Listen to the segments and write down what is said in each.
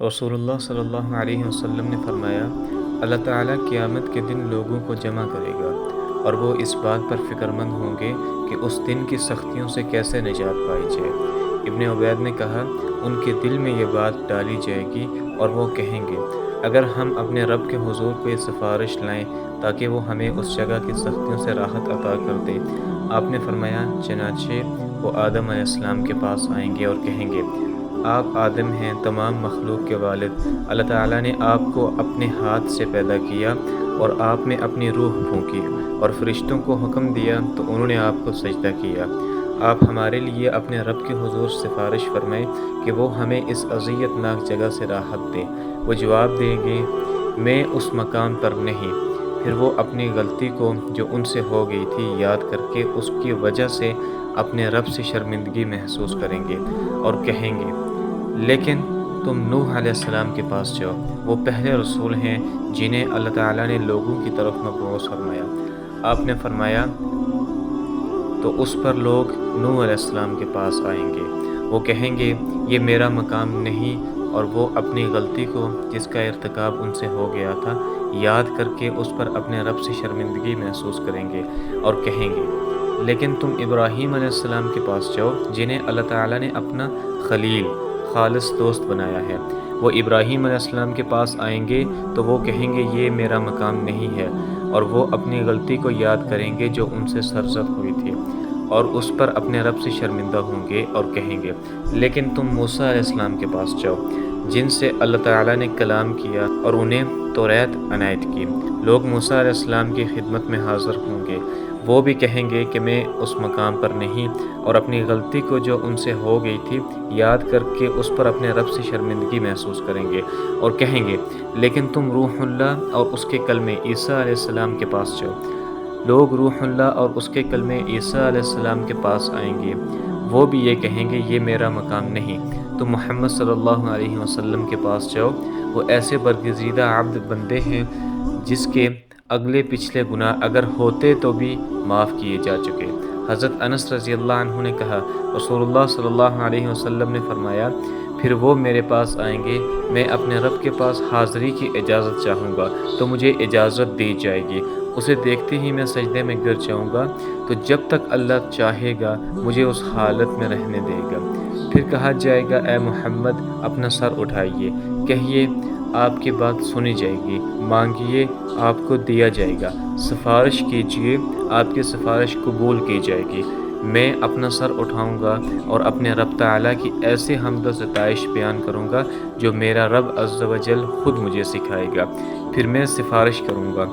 रसूलुल्लाह सल्लल्लाहु अलैहि वसल्लम ने फरमाया, अल्लाह ताला क़यामत के दिन लोगों को जमा करेगा और वो इस बात पर फ़िक्रमंद होंगे कि उस दिन की सख्तियों से कैसे निजात पाई जाए। इब्न उबैद ने कहा, उनके दिल में ये बात डाली जाएगी और वो कहेंगे, अगर हम अपने रब के हुज़ूर कोई सिफारिश लाएं ताकि वो हमें उस जगह की सख्तियों से राहत अता कर दे। आपने फरमाया, चनाचे वो आदम अलैहिस्सलाम के पास आएंगे और कहेंगे, आप आदम हैं, तमाम मखलूक के वालिद। अल्लाह ताला ने आपको अपने हाथ से पैदा किया और आप में अपनी रूह फूंकी और फरिश्तों को हुक्म दिया तो उन्होंने आपको सजदा किया। आप हमारे लिए अपने रब के हुजूर सिफारिश फरमाएं कि वो हमें इस अज़ियतनाक जगह से राहत दे। वो जवाब देंगे, मैं उस मकाम पर नहीं। फिर वो अपनी गलती को जो उनसे हो गई थी याद करके उसकी वजह से अपने रब से शर्मिंदगी महसूस करेंगे और कहेंगे, लेकिन तुम नूह अलैहिस्सलाम के पास जाओ, वो पहले रसूल हैं जिन्हें अल्लाह ताला ने लोगों की तरफ मबऊस फरमाया। आपने फरमाया, तो उस पर लोग नूह अलैहिस्सलाम के पास आएंगे। वो कहेंगे, ये मेरा मकाम नहीं, और वो अपनी गलती को जिसका इर्तिकाब उनसे हो गया था याद करके उस पर अपने रब से शर्मिंदगी महसूस करेंगे और कहेंगे, लेकिन तुम इब्राहीम अलैहिस्सलाम के पास जाओ जिन्हें अल्लाह ताला ने अपना खलील खालिस दोस्त बनाया है। वो इब्राहीम अलैहिस्सलाम के पास आएंगे तो वो कहेंगे, ये मेरा मकाम नहीं है, और वो अपनी गलती को याद करेंगे जो उनसे सरजद हुई थी और उस पर अपने रब से शर्मिंदा होंगे और कहेंगे, लेकिन तुम मूसा अलैहिस्सलाम के पास जाओ जिनसे अल्लाह ताला ने कलाम किया और उन्हें तौरात अनायत की। लोग मूसा अलैहिस्सलाम की खिदमत में हाज़िर होंगे। वो भी कहेंगे कि मैं उस मकाम पर नहीं, और अपनी गलती को जो उनसे हो गई थी याद करके उस पर अपने रब से शर्मिंदगी महसूस करेंगे और कहेंगे, लेकिन तुम रूहुल्लाह और उसके कलमे ईसा अलैहिस्सलाम के पास जाओ। लोग रूहुल्लाह और उसके कलमे ईसा अलैहिस्सलाम के पास आएंगे। वो भी ये कहेंगे, ये मेरा मकाम नहीं। तुम मोहम्मद सल्लल्लाहु अलैहि वसल्लम के पास जाओ। वो ऐसे बरगज़ीदा अब्द बंदे हैं जिसके अगले पिछले गुनाह अगर होते तो भी माफ़ किए जा चुके। हज़रत अनस रज़ियल्लाहु अन्हु ने कहा, रसूलुल्लाह सल्लल्लाहु अलैहि वसल्लम ने फरमाया, फिर वो मेरे पास आएंगे, मैं अपने रब के पास हाज़िरी की इजाज़त चाहूँगा तो मुझे इजाज़त दी जाएगी। उसे देखते ही मैं सजदे में गिर जाऊँगा, तो जब तक अल्लाह चाहेगा मुझे उस हालत में रहने देगा। फिर कहा जाएगा, ए मोहम्मद अपना सर उठाइए, कहिए आपकी बात सुनी जाएगी, मांगिए आपको दिया जाएगा, सिफारिश कीजिए आपकी सिफारिश कबूल की जाएगी। मैं अपना सर उठाऊंगा और अपने रब ताला की ऐसे हम्द व सताइश बयान करूंगा जो मेरा रब अज़्ज़ व जल खुद मुझे सिखाएगा। फिर मैं सिफारिश करूंगा,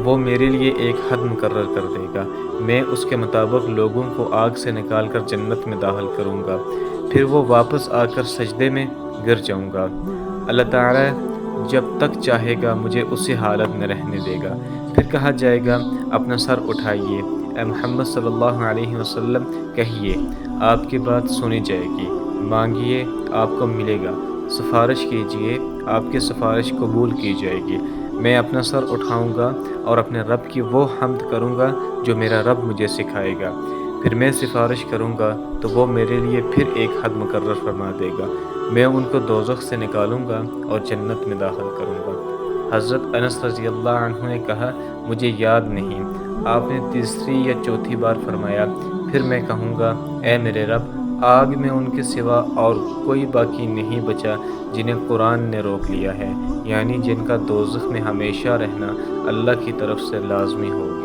वो मेरे लिए एक हद मुकर्रर कर देगा। मैं उसके मुताबिक लोगों को आग से निकाल कर जन्नत में दाखिल करूंगा। फिर वो वापस आकर सजदे में गिर जाऊंगा। अल्लाह ताला जब तक चाहेगा मुझे उसी हालत में रहने देगा। फिर कहा जाएगा, अपना सर उठाइए, ए मोहम्मद सल्लल्लाहु अलैहि वसल्लम कहिए आपकी बात सुनी जाएगी, मांगिए आपको मिलेगा, सिफारिश कीजिए आपकी सिफारिश कबूल की जाएगी। मैं अपना सर उठाऊंगा और अपने रब की वो हम्द करूंगा जो मेरा रब मुझे सिखाएगा। फिर मैं सिफारिश करूंगा तो वो मेरे लिए फिर एक हद मुकर्रर फरमा देगा। मैं उनको दोज़ख से निकालूंगा और जन्नत में दाखिल करूंगा। हज़रत अनस रज़ियल्लाहु अन्हु ने कहा, मुझे याद नहीं, आपने तीसरी या चौथी बार फरमाया। फिर मैं कहूँगा, ए मेरे रब, आग में उनके सिवा और कोई बाकी नहीं बचा जिन्हें कुरान ने रोक लिया है, यानी जिनका दोज़ख में हमेशा रहना अल्लाह की तरफ से लाज़मी हो गया।